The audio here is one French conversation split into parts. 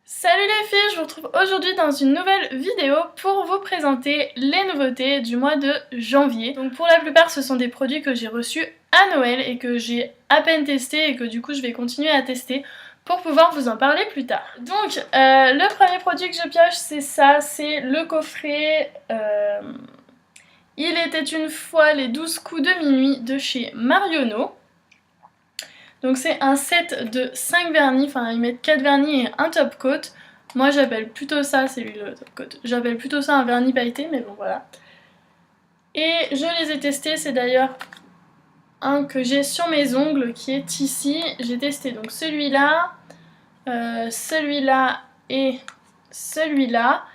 Salut les filles, je vous retrouve aujourd'hui dans une nouvelle vidéo pour vous présenter les nouveautés du mois de janvier. Donc pour la plupart ce sont des produits que j'ai reçus à Noël et que j'ai à peine testé et que du coup je vais continuer à tester pour pouvoir vous en parler plus tard. Donc le premier produit que je pioche c'est ça, c'est le coffret Il était une fois les 12 coups de minuit de chez Marionneau. Donc c'est un set de 5 vernis, enfin ils mettent 4 vernis et un top coat. Moi j'appelle plutôt ça, c'est lui le top coat, j'appelle plutôt ça un vernis pailleté, mais bon voilà. Et je les ai testés, c'est d'ailleurs un que j'ai sur mes ongles qui est ici. J'ai testé donc celui-là, celui-là et celui-là.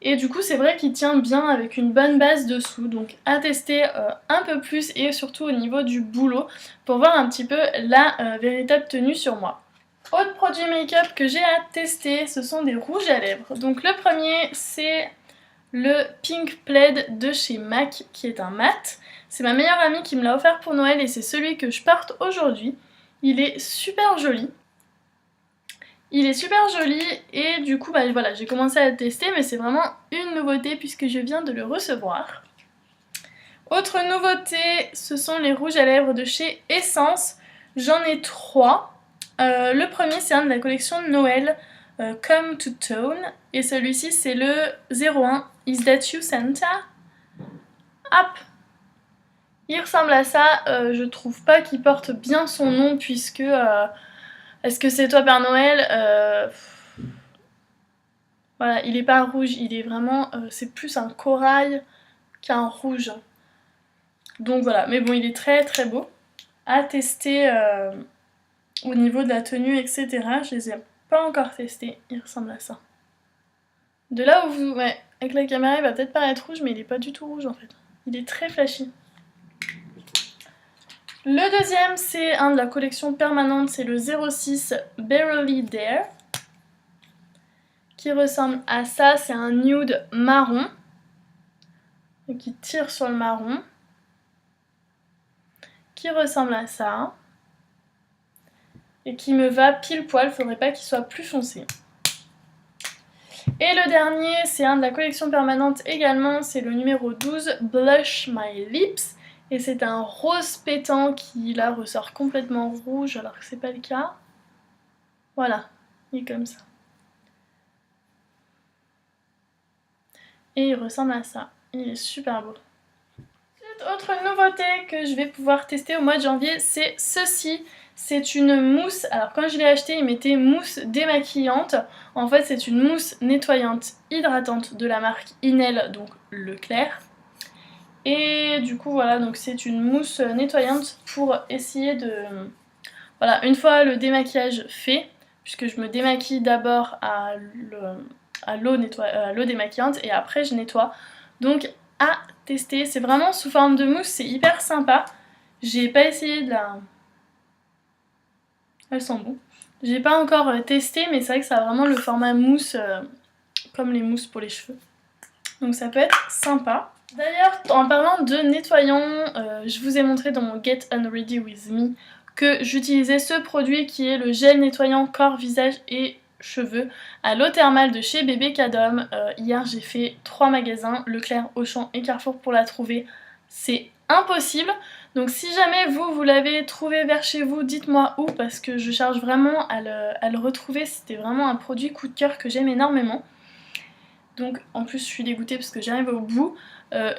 Et du coup c'est vrai qu'il tient bien avec une bonne base dessous, donc à tester un peu plus et surtout au niveau du boulot pour voir un petit peu la véritable tenue sur moi. Autre produit make-up que j'ai à tester, ce sont des rouges à lèvres. Donc le premier c'est le Pink Plaid de chez MAC qui est un mat. C'est ma meilleure amie qui me l'a offert pour Noël et c'est celui que je porte aujourd'hui. Il est super joli. Il est super joli et du coup bah, voilà, j'ai commencé à le tester mais c'est vraiment une nouveauté puisque je viens de le recevoir. Autre nouveauté, ce sont les rouges à lèvres de chez Essence. J'en ai 3. Le premier c'est un de la collection de Noël, Come to Tone. Et celui-ci c'est le 01, Is That You Santa? Hop! Il ressemble à ça, je trouve pas qu'il porte bien son nom puisque... Est-ce que c'est toi Père Noël? Voilà, il est pas rouge, il est vraiment... c'est plus un corail qu'un rouge. Donc voilà, mais bon, il est très très beau. À tester au niveau de la tenue, etc. Je les ai pas encore testés, il ressemble à ça. De là où vous... Ouais, avec la caméra il va peut-être paraître rouge, mais il est pas du tout rouge en fait. Il est très flashy. Le deuxième, c'est un de la collection permanente, c'est le 06 Barely There. Qui ressemble à ça, c'est un nude marron. Qui tire sur le marron. Qui ressemble à ça. Et qui me va pile poil, faudrait pas qu'il soit plus foncé. Et le dernier, c'est un de la collection permanente également, c'est le numéro 12, Blush My Lips. Et c'est un rose pétant qui là ressort complètement rouge alors que c'est pas le cas. Voilà, il est comme ça. Et il ressemble à ça, il est super beau. Autre nouveauté que je vais pouvoir tester au mois de janvier, c'est ceci. C'est une mousse, alors quand je l'ai acheté il mettait mousse démaquillante. En fait c'est une mousse nettoyante hydratante de la marque Inel, donc Leclerc. Et du coup voilà, donc c'est une mousse nettoyante pour essayer de... Voilà, une fois le démaquillage fait, puisque je me démaquille d'abord à l'eau démaquillante et après je nettoie. Donc à tester, c'est vraiment sous forme de mousse, c'est hyper sympa. J'ai pas essayé de la... Elles sont bonnes. J'ai pas encore testé, mais c'est vrai que ça a vraiment le format mousse, comme les mousses pour les cheveux. Donc ça peut être sympa. D'ailleurs, en parlant de nettoyant, je vous ai montré dans mon Get Unready With Me que j'utilisais ce produit qui est le gel nettoyant corps, visage et cheveux à l'eau thermale de chez Bébé Cadom. Hier j'ai fait 3 magasins, Leclerc, Auchan et Carrefour pour la trouver. C'est impossible. Donc si jamais vous l'avez trouvé vers chez vous, dites-moi où parce que je cherche vraiment à le retrouver. C'était vraiment un produit coup de cœur que j'aime énormément. Donc en plus je suis dégoûtée parce que j'arrive au bout.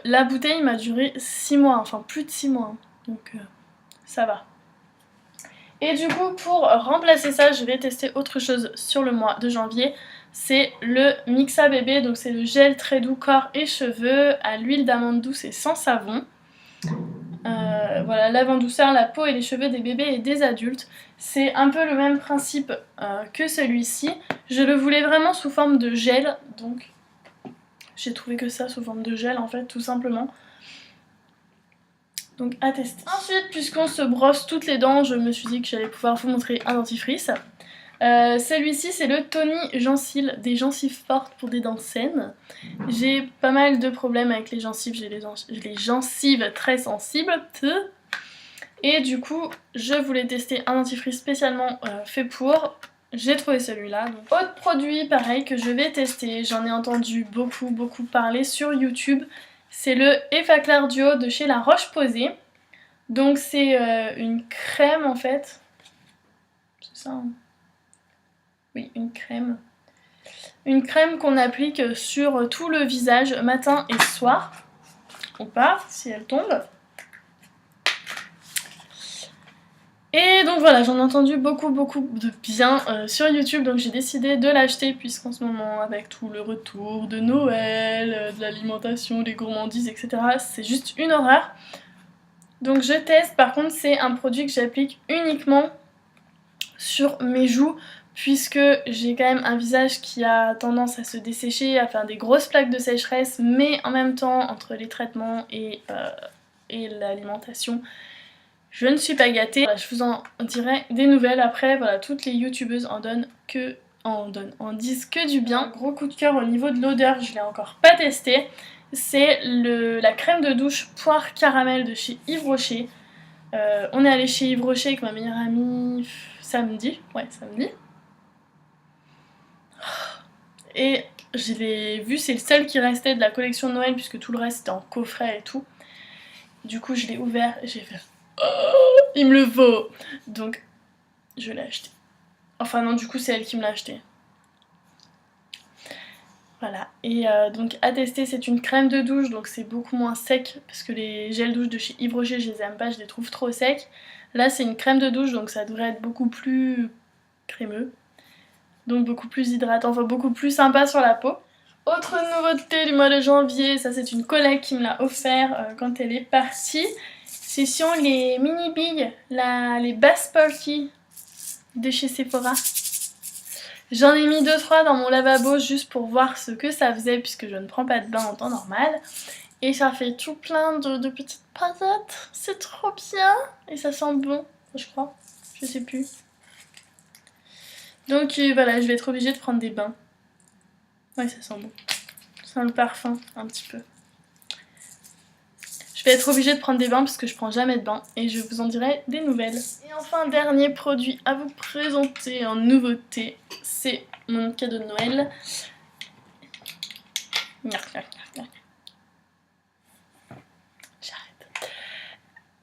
La bouteille m'a duré 6 mois, enfin plus de 6 mois. Donc ça va. Et du coup pour remplacer ça, je vais tester autre chose sur le mois de janvier. C'est le Mixa Bébé, donc c'est le gel très doux corps et cheveux à l'huile d'amande douce et sans savon. Voilà, lave en douceur la peau et les cheveux des bébés et des adultes. C'est un peu le même principe que celui-ci. Je le voulais vraiment sous forme de gel, donc j'ai trouvé que ça sous forme de gel en fait, tout simplement. Donc à tester. Ensuite, puisqu'on se brosse toutes les dents, je me suis dit que j'allais pouvoir vous montrer un dentifrice. Celui-ci c'est le Tony Gencil, des gencives fortes pour des dents saines. J'ai pas mal de problèmes avec les gencives, j'ai les gencives très sensibles. Et du coup je voulais tester un dentifrice spécialement fait pour. j'ai trouvé celui-là. Autre produit pareil que je vais tester, j'en ai entendu beaucoup parler sur YouTube, c'est le Effaclar Duo de chez La Roche-Posay. Donc c'est une crème en fait, c'est ça hein. Oui, une crème. Une crème qu'on applique sur tout le visage matin et soir, ou pas si elle tombe. Et donc voilà, j'en ai entendu beaucoup de bien sur YouTube, donc j'ai décidé de l'acheter puisqu'en ce moment, avec tout le retour de Noël, de l'alimentation, des gourmandises, etc., c'est juste une horreur. Donc je teste, par contre c'est un produit que j'applique uniquement sur mes joues puisque j'ai quand même un visage qui a tendance à se dessécher, à faire des grosses plaques de sécheresse, mais en même temps, entre les traitements et l'alimentation, je ne suis pas gâtée. Voilà, je vous en dirai des nouvelles après. Voilà, toutes les youtubeuses en disent que du bien. Gros coup de cœur au niveau de l'odeur, je l'ai encore pas testé. C'est la crème de douche poire caramel de chez Yves Rocher. On est allé chez Yves Rocher avec ma meilleure amie samedi. Ouais, samedi. Et je l'ai vu, c'est le seul qui restait de la collection de Noël puisque tout le reste était en coffret et tout. Du coup, je l'ai ouvert et j'ai fait oh, il me le vaut. Donc, je l'ai acheté. Enfin non, du coup, c'est elle qui me l'a acheté. Voilà, et donc à tester, c'est une crème de douche, donc c'est beaucoup moins sec, parce que les gels douche de chez Yves Rocher, je les aime pas, je les trouve trop secs. Là, c'est une crème de douche, donc ça devrait être beaucoup plus crémeux, donc beaucoup plus hydratant, enfin beaucoup plus sympa sur la peau. Autre nouveauté du mois de janvier, ça c'est une collègue qui me l'a offert quand elle est partie. Ce sont les mini billes, les Bass Perky de chez Sephora. J'en ai mis 2-3 dans mon lavabo juste pour voir ce que ça faisait puisque je ne prends pas de bain en temps normal. Et ça fait tout plein de petites paillettes, c'est trop bien. Et ça sent bon, je crois, je sais plus. Donc voilà, je vais être obligée de prendre des bains. Ouais, ça sent bon. Ça sent le parfum un petit peu. Je vais être obligée de prendre des bains parce que je prends jamais de bain et je vous en dirai des nouvelles. Et enfin, dernier produit à vous présenter en nouveauté, c'est mon cadeau de Noël. J'arrête.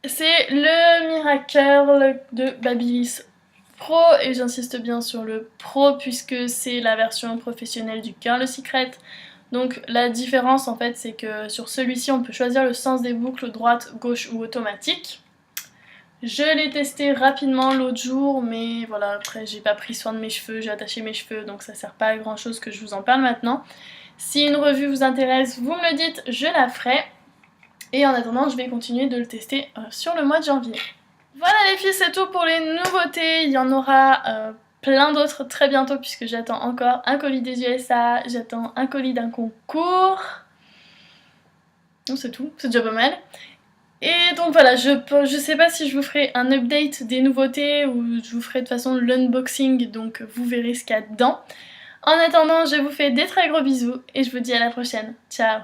C'est le Miracle de Babyliss Pro et j'insiste bien sur le Pro puisque c'est la version professionnelle du Girl Secret. Donc la différence en fait c'est que sur celui-ci on peut choisir le sens des boucles droite, gauche ou automatique. Je l'ai testé rapidement l'autre jour mais voilà après j'ai pas pris soin de mes cheveux, j'ai attaché mes cheveux donc ça sert pas à grand chose que je vous en parle maintenant. Si une revue vous intéresse vous me le dites, je la ferai. Et en attendant je vais continuer de le tester sur le mois de janvier. Voilà les filles, c'est tout pour les nouveautés, il y en aura plein d'autres très bientôt puisque j'attends encore un colis des USA, j'attends un colis d'un concours. Non, c'est tout, c'est déjà pas mal. Et donc voilà, je sais pas si je vous ferai un update des nouveautés ou je vous ferai de toute façon l'unboxing, donc vous verrez ce qu'il y a dedans. En attendant, je vous fais des très gros bisous et je vous dis à la prochaine. Ciao!